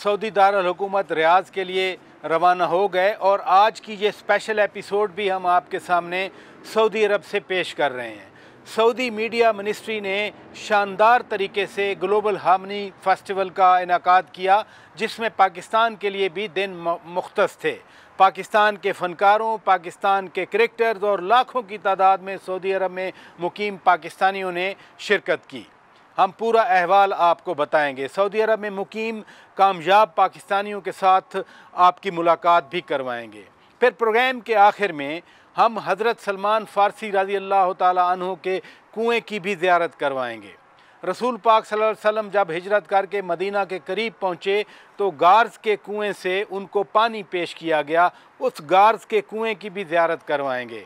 Saudi Darul हुकूमत Riyadh के लिए रवाना हो गए और आज की ये स्पेशल एपिसोड भी हम आपके सामने सऊदी अरब से पेश कर रहे हैं। सऊदी मीडिया मिनिस्ट्री ने शानदार तरीके से ग्लोबल हार्मनी फेस्टिवल का इनेकाद किया, जिसमें पाकिस्तान के लिए भी दिन मुख्तस थे। पाकिस्तान के फ़नकारों, पाकिस्तान के क्रिकेटर्स और लाखों की तादाद में सऊदी अरब में मुकीम पाकिस्तानियों ने शिरकत की। हम पूरा अहवाल आपको बताएंगे। सऊदी अरब में मुकीम कामयाब पाकिस्तानियों के साथ आपकी मुलाकात भी करवाएंगे। फिर प्रोग्राम के आखिर में हम हज़रत सलमान फ़ारसी रज़ी अल्लाह ताला अन्हु के कुएँ की भी ज़ियारत करवाएंगे। रसूल पाक सल्लल्लाहु अलैहि वसल्लम जब हिजरत करके मदीना के करीब पहुँचे तो गार्स के कुएँ से उनको पानी पेश किया गया। उस गार्स के कुएँ की भी ज़ियारत करवाएंगे।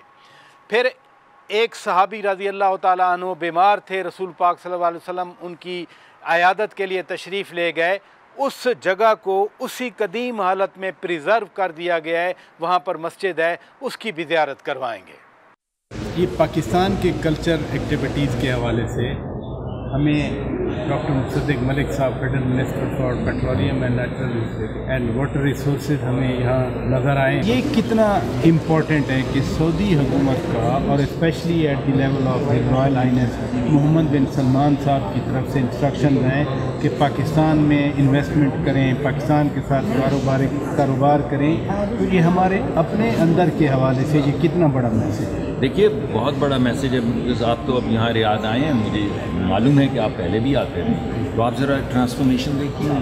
फिर एक सहाबी रज़ी अल्लाह ताला अन्हु बीमार थे, रसूल पाक सल्लल्लाहु अलैहि वसल्लम उनकी अयादत के लिए तशरीफ़ ले गए। उस जगह को उसी कदीम हालत में प्रिज़र्व कर दिया गया है, वहाँ पर मस्जिद है, उसकी भी ज़ियारत करवाएंगे। ये पाकिस्तान के कल्चर एक्टिविटीज़ के हवाले से हमें डॉक्टर मुसद्दिक मलिक साहब, federal minister for petroleum and natural and water resources हमें यहाँ नज़र आए। ये कितना इम्पोर्टेंट है कि सऊदी हुकूमत का और specially at the level of royal highness Mohammed bin Salman साहब की तरफ से इंस्ट्रक्शन हैं कि पाकिस्तान में इन्वेस्टमेंट करें, पाकिस्तान के साथ कारोबार करें। तो ये हमारे अपने अंदर के हवाले से ये कितना बड़ा मैसेज है। देखिए, बहुत बड़ा मैसेज है। बिकॉज आप तो अब यहाँ रियाद आए हैं, मुझे मालूम है कि आप पहले भी आते रहे, तो आप ज़रा ट्रांसफॉर्मेशन देखिए यहाँ।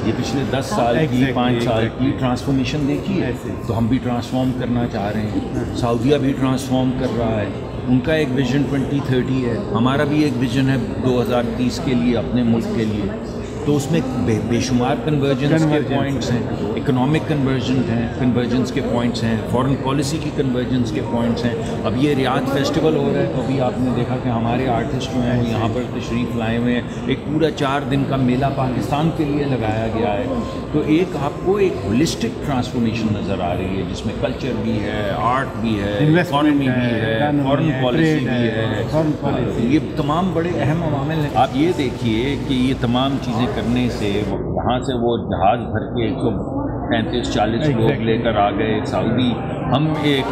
ये पिछले 10 साल की 5 साल की ट्रांसफॉर्मेशन देखिए। तो हम भी ट्रांसफॉर्म करना चाह रहे हैं, सऊदीया भी ट्रांसफॉर्म कर रहा है। उनका एक विज़न 2030 है, हमारा भी एक विज़न है 2030 के लिए, अपने मुल्क के लिए। तो उसमें बेशुमार कन्वर्जेंस के पॉइंट्स हैं, इकोनॉमिक कन्वर्जेंस के पॉइंट्स हैं, फॉरेन पॉलिसी की कन्वर्जेंस के पॉइंट्स हैं। अब ये रियाद फेस्टिवल हो रहा है, तो अभी आपने देखा कि हमारे आर्टिस्ट जो हैं वो यहाँ पर तशरीफ़ लाए हुए हैं। एक पूरा 4 दिन का मेला पाकिस्तान के लिए लगाया गया है। तो एक आपको एक होलिस्टिक ट्रांसफॉर्मेशन नज़र आ रही है, जिसमें कल्चर भी है, आर्ट भी है, इकॉनमी भी है, फॉरेन पॉलिसी भी है। ये तमाम बड़े अहम अवामिल हैं। आप ये देखिए कि ये तमाम चीज़ें करने से यहाँ से वो जहाज़ भर के 135-40 लोग लेकर आ गए सऊदी। हम एक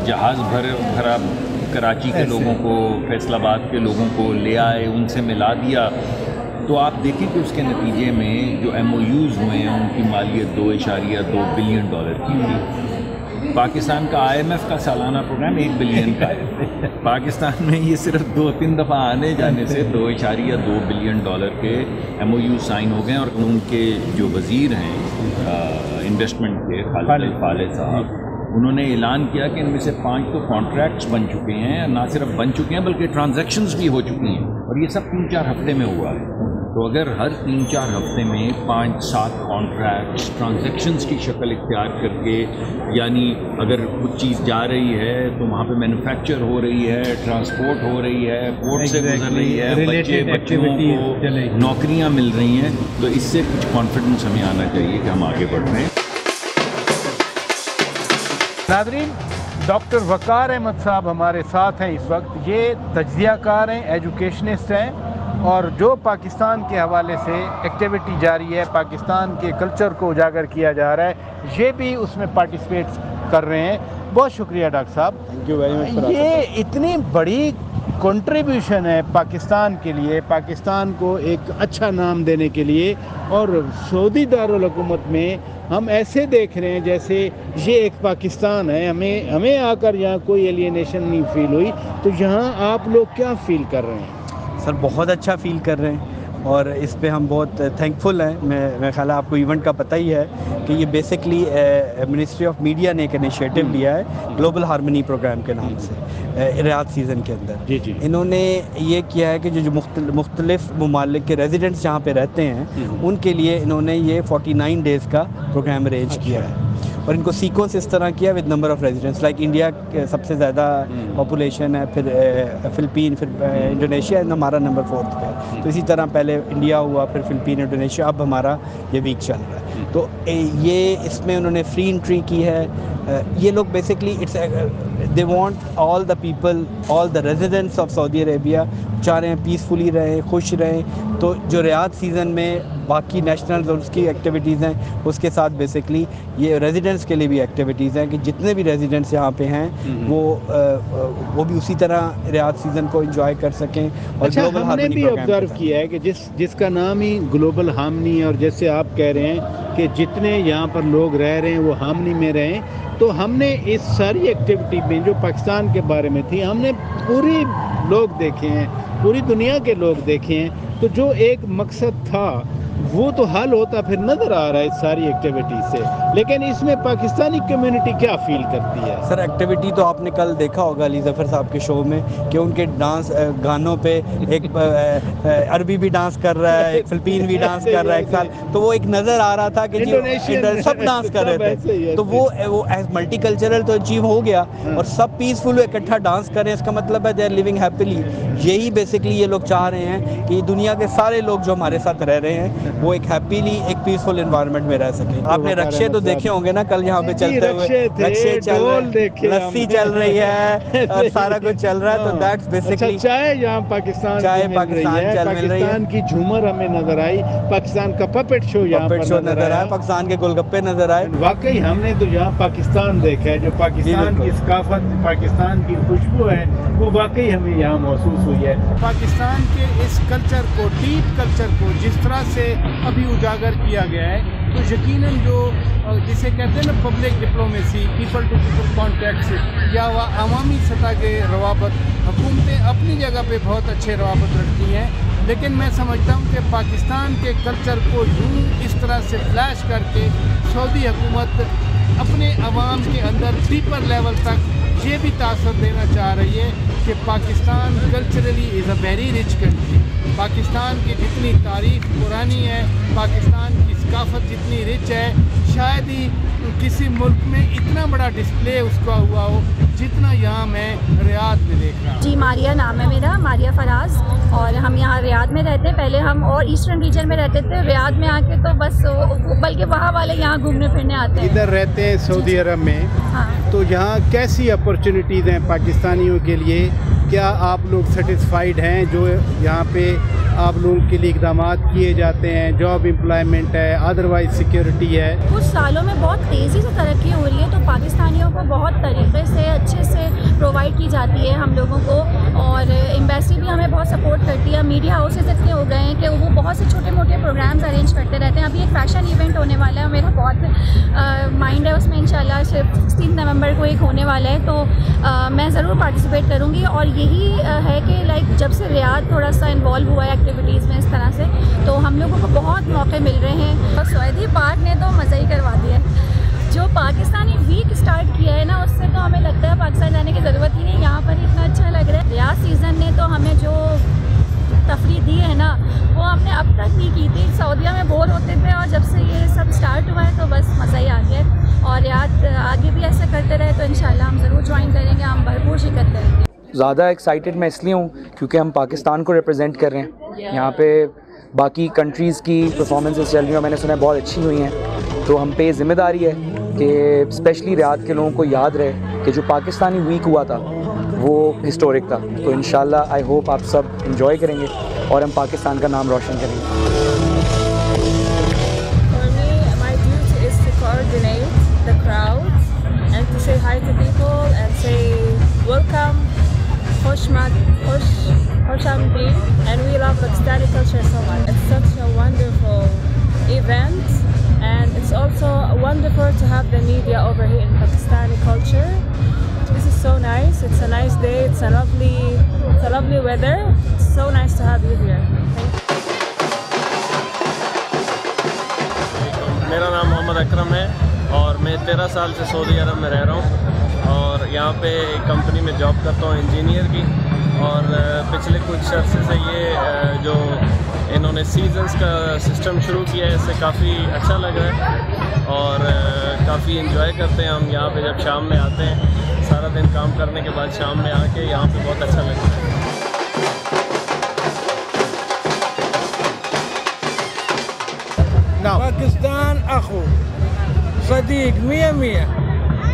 जहाज़ भरा कराची के लोगों को, फैसलाबाद के लोगों को ले आए, उनसे मिला दिया। तो आप देखें कि उसके नतीजे में जो MOUs हुए हैं उनकी मालियत $2.2 बिलियन की थी। पाकिस्तान का IMF का सालाना प्रोग्राम 1 बिलियन का है। पाकिस्तान में ये सिर्फ 2-3 दफ़ा आने जाने से $2.2 बिलियन के MOU साइन हो गए। और उनके जो वज़ीर हैं इन्वेस्टमेंट के, खालिद साहब, उन्होंने ऐलान किया कि इनमें से 5 तो कॉन्ट्रैक्ट्स बन चुके हैं, ना सिर्फ बन चुके हैं बल्कि ट्रांजैक्शंस भी हो चुकी हैं। और ये सब 3-4 हफ्ते में हुआ है। तो अगर हर 3-4 हफ्ते में 5-7 कॉन्ट्रैक्ट्स ट्रांजैक्शंस की शक्ल इख्तियार करके, यानी अगर कुछ चीज़ जा रही है तो वहाँ पे मैन्युफैक्चर हो रही है, ट्रांसपोर्ट हो रही है, पोर्ट से गुजर रही है, बच्चों को नौकरियाँ मिल रही हैं, तो इससे कुछ कॉन्फिडेंस हमें आना चाहिए कि हम आगे बढ़ रहे हैं। नाज़रीन, डॉक्टर वक़ार अहमद साहब हमारे साथ हैं इस वक्त। ये तज्ज़ियाकार हैं, एजुकेशनिस्ट हैं और जो पाकिस्तान के हवाले से एक्टिविटी जारी है, पाकिस्तान के कल्चर को उजागर किया जा रहा है, ये भी उसमें पार्टिसिपेट कर रहे हैं। बहुत शुक्रिया डॉक्टर साहब, थैंक यू वेरी मच। ये इतनी बड़ी कंट्रीब्यूशन है पाकिस्तान के लिए, पाकिस्तान को एक अच्छा नाम देने के लिए। और सऊदी दारुल हुकूमत में हम ऐसे देख रहे हैं जैसे ये एक पाकिस्तान है। हमें आकर यहाँ कोई एलियनेशन नहीं फील हुई। तो यहाँ आप लोग क्या फील कर रहे हैं? सर, बहुत अच्छा फ़ील कर रहे हैं और इस पे हम बहुत थैंकफुल हैं। मेरा ख्याल है आपको इवेंट का पता ही है कि ये बेसिकली मिनिस्ट्री ऑफ मीडिया ने एक इनिशिएटिव लिया है ग्लोबल हार्मनी प्रोग्राम के नाम से रियाद सीज़न के अंदर। जी। इन्होंने ये किया है कि जो मुख्तलिफ ममालिक के रेजिडेंट्स जहाँ पे रहते हैं उनके लिए इन्होंने ये 49 डेज़ का प्रोग्राम अरेंज किया है। और इनको सीक्वेंस इस तरह किया with number of residents. Like India सबसे ज़्यादा पॉपुलेशन है, फिर फ़िलिपीन, फिर इंडोनेशिया, हमारा नंबर 4 पे है। तो इसी तरह पहले इंडिया हुआ, फिर फ़िलिपीन, इंडोनेशिया, अब हमारा ये वीक चल रहा है। तो ये इसमें उन्होंने फ्री एंट्री की है। ये लोग basically they want all the people, all the residents of Saudi Arabia चाह रहे हैं पीसफुली रहें, खुश रहें। तो जो रियाद सीज़न में बाकी नेशनल्स और उसकी एक्टिविटीज़ हैं, उसके साथ बेसिकली ये रेजिडेंट्स के लिए भी एक्टिविटीज़ हैं कि जितने भी रेजिडेंट्स यहाँ पे हैं वो भी उसी तरह रियाद सीज़न को एंजॉय कर सकें। और अच्छा, हमने भी ऑब्ज़र्व किया है कि जिसका नाम ही ग्लोबल हार्मनी है, और जैसे आप कह रहे हैं कि जितने यहाँ पर लोग रह रहे हैं वो हार्मनी में रहें, तो हमने इस सारी एक्टिविटी में जो पाकिस्तान के बारे में थी, हमने पूरी लोग देखे हैं, पूरी दुनिया के लोग देखे हैं, तो जो एक मकसद था वो तो हल होता फिर नज़र आ रहा है इस सारी एक्टिविटी से। लेकिन इसमें पाकिस्तानी कम्युनिटी क्या फील करती है? सर एक्टिविटी तो आपने कल देखा होगा अली ज़फ़र साहब के शो में कि उनके डांस गानों पे एक अरबी भी डांस कर रहा है, एक फिलिपीन भी डांस कर रहा है एक साल, तो वो एक नज़र आ रहा था कि सब डांस कर रहे थे। तो वो मल्टी कल्चरल तो अचीव हो गया और सब पीसफुल इकट्ठा डांस कर रहे हैं, इसका मतलब है दे आर लिविंग हैप्पीली। यही बेसिकली ये लोग चाह रहे हैं कि दुनिया के सारे लोग जो हमारे साथ रह रहे हैं वो एक हैप्पीली एक पीसफुल एनवायरनमेंट में रह सकें। आपने रक्शे तो देखे होंगे ना कल यहाँ पे चलते हुए, रक्शे चल रहे, लस्सी चल रही है और सारा कुछ चल रहा है। तो दैट्स बेसिकली चाय यहाँ पाकिस्तान चल रही है, पाकिस्तान की झूमर हमें नजर आई, पाकिस्तान का पपेट शो यहाँ पर नजर आया, पाकिस्तान के गोलगप्पे नजर आए। वाकई हमने तो यहाँ पाकिस्तान देखा है, जो पाकिस्तान की सकाफत, पाकिस्तान की खुशबू है, वो वाकई हमें यहाँ महसूस हुई है। पाकिस्तान के इस कल्चर को, डीप कल्चर को जिस तरह से अभी उजागर किया गया है, तो यकीनन जो जिसे कहते हैं ना public diplomacy, people to people contacts या वह अवामी सतह के रवाबत, हुकूमतें अपनी जगह पे बहुत अच्छे रवाबत रखती हैं, लेकिन मैं समझता हूँ कि पाकिस्तान के कल्चर को यूँ इस तरह से फ्लैश करके सऊदी हुकूमत अपने अवाम के अंदर डीपर लेवल तक ये भी तासर देना चाह रही है कि Pakistan culturally is a very rich country. Pakistan की जितनी तारीख पुरानी है, पाकिस्तान की सकाफत जितनी रिच है, शायद ही किसी मुल्क में इतना बड़ा डिस्प्ले उसका हुआ हो जितना यहाँ मैं रियाद में देख रहा हूँ। जी, मारिया नाम है मेरा, मारिया फराज, और हम यहाँ रियाद में रहते हैं। पहले हम और ईस्टर्न रीजन में रहते थे, रियाद में आके तो बस बल्कि वहाँ वाले यहाँ घूमने फिरने आते हैं। इधर रहते हैं सऊदी अरब में। हाँ। तो यहाँ कैसी अपॉर्चुनिटीज़ हैं पाकिस्तानियों के लिए? क्या आप लोग सेटिस्फाइड हैं जो यहाँ पे आप लोगों के लिए इक़दाम किए जाते हैं? जॉब एम्प्लॉयमेंट है, अदरवाइज सिक्योरिटी है? कुछ सालों में बहुत तेज़ी से तरक्की हो रही है, तो पाकिस्तानियों को बहुत तरीके से अच्छे से प्रोवाइड की जाती है हम लोगों को, और एम्बेसी भी हमें बहुत सपोर्ट करती है। मीडिया हाउसेस इतने हो गए हैं कि वो बहुत से छोटे मोटे प्रोग्राम्स अरेंज करते रहते हैं। अभी एक फैशन इवेंट होने वाला है, मेरा बहुत माइंड है उसमें, इंशाल्लाह 16 नवंबर को एक होने वाला है, तो मैं ज़रूर पार्टिसिपेट करूँगी। और यही है कि लाइक जब से रियाद थोड़ा सा इन्वॉल्व हुआ है एक्टिविटीज़ में इस तरह से, तो हम लोगों को बहुत मौके मिल रहे हैं। और सऊदी पार्क ने तो मज़ा ही करवा दिया है। जो पाकिस्तानी वीक स्टार्ट किया है ना, उससे तो हमें लगता है पाकिस्तान जाने की ज़रूरत ही नहीं, यहाँ पर ही इतना अच्छा लग रहा है। रियाद सीज़न ने तो हमें जो तफरी दी है ना, वो हमने अब तक नहीं की थी। सऊदीया में बोर होते थे, और जब से ये सब स्टार्ट हुआ है तो बस मज़ा ही आ गया है। और रियाद आगे भी ऐसा करते रहे तो इंशाल्लाह हम ज़रूर ज्वाइन करेंगे, हम भरपूर शिरकत करेंगे। ज़्यादा एक्साइटेड मैं इसलिए हूँ क्योंकि हम पाकिस्तान को रिप्रेजेंट कर रहे हैं यहाँ पे। बाकी कंट्रीज़ की परफॉर्मेंसेस चल रही हैं, मैंने सुना है बहुत अच्छी हुई हैं, तो हम पे ज़िम्मेदारी है कि स्पेशली रियाद के लोगों को याद रहे कि जो पाकिस्तानी वीक हुआ था वो हिस्टोरिक था। तो इंशाल्लाह आई होप आप सब इंजॉय करेंगे और हम पाकिस्तान का नाम रोशन करेंगे। The crowd and to say hi to people and say welcome, Khosh Amdeen, and we love Pakistani culture so much. It's such a wonderful event, and it's also wonderful to have the media over here in Pakistani culture. This is so nice. It's a nice day. It's a lovely weather. It's so nice to have you here. मेरा नाम मोहम्मद अकरम है और मैं 13 साल से Saudi अरब में रह रहा हूँ और यहाँ पे एक कंपनी में जॉब करता हूँ इंजीनियर की। और पिछले कुछ अर्से से ये जो इन्होंने सीजन्स का सिस्टम शुरू किया है, इससे काफ़ी अच्छा लग रहा है और काफ़ी इन्जॉय करते हैं हम यहाँ पे। जब शाम में आते हैं, सारा दिन काम करने के बाद शाम में आके यहाँ पे बहुत अच्छा लगता है। पाकिस्तान अखो सदीक 100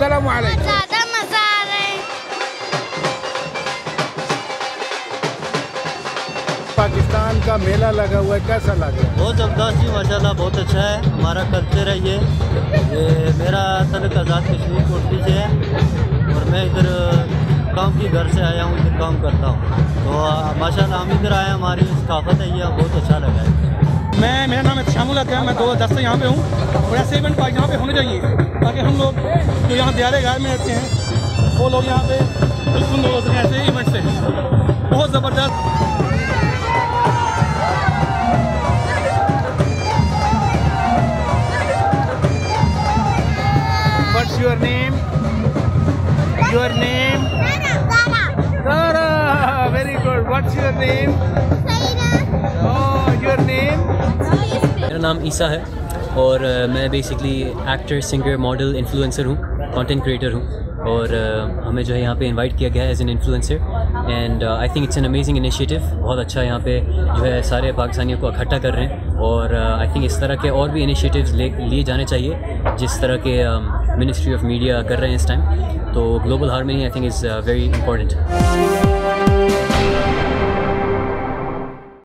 अस्सलाम वालेकुम। ज़्यादा मज़ा आ रहा है। पाकिस्तान का मेला लगा हुआ है, कैसा लग रहा है? बहुत ज़बरदस्त जी, माशाल्लाह बहुत अच्छा है। हमारा कल्चर है ये मेरा तलक आज़ाद कश्मीर कोटली से है और मैं इधर काम की घर से आया हूँ, इधर काम करता हूँ। तो माशाल्लाह हम इधर आए, हमारी सकाफत है ये, बहुत अच्छा लगा है। मेरा नाम है शामुल है, मैं 2010 से यहाँ पे हूँ और ऐसे इवेंट यहाँ पे होने चाहिए ताकि हम लोग जो यहाँ दियारे गार में रहते हैं वो लोग यहाँ पे बिल्कुल लोग होते हैं ऐसे इवेंट से। बहुत ज़बरदस्त। What's your name? Your name? Zara. Very good. What's your name? Oh, your name? मेरा नाम ईसा है और मैं basically actor, singer, model, influencer हूँ, कंटेंट क्रिएटर हूँ और हमें जो है यहाँ पे इनवाइट किया गया है as an influencer and I think it's an amazing initiative. बहुत अच्छा यहाँ पे जो है सारे पाकिस्तानियों को इकट्ठा कर रहे हैं और आई थिंक इस तरह के और भी इनिशिएटिव्स लिए जाने चाहिए जिस तरह के मिनिस्ट्री ऑफ मीडिया कर रहे हैं इस टाइम। तो global harmony I think is very important.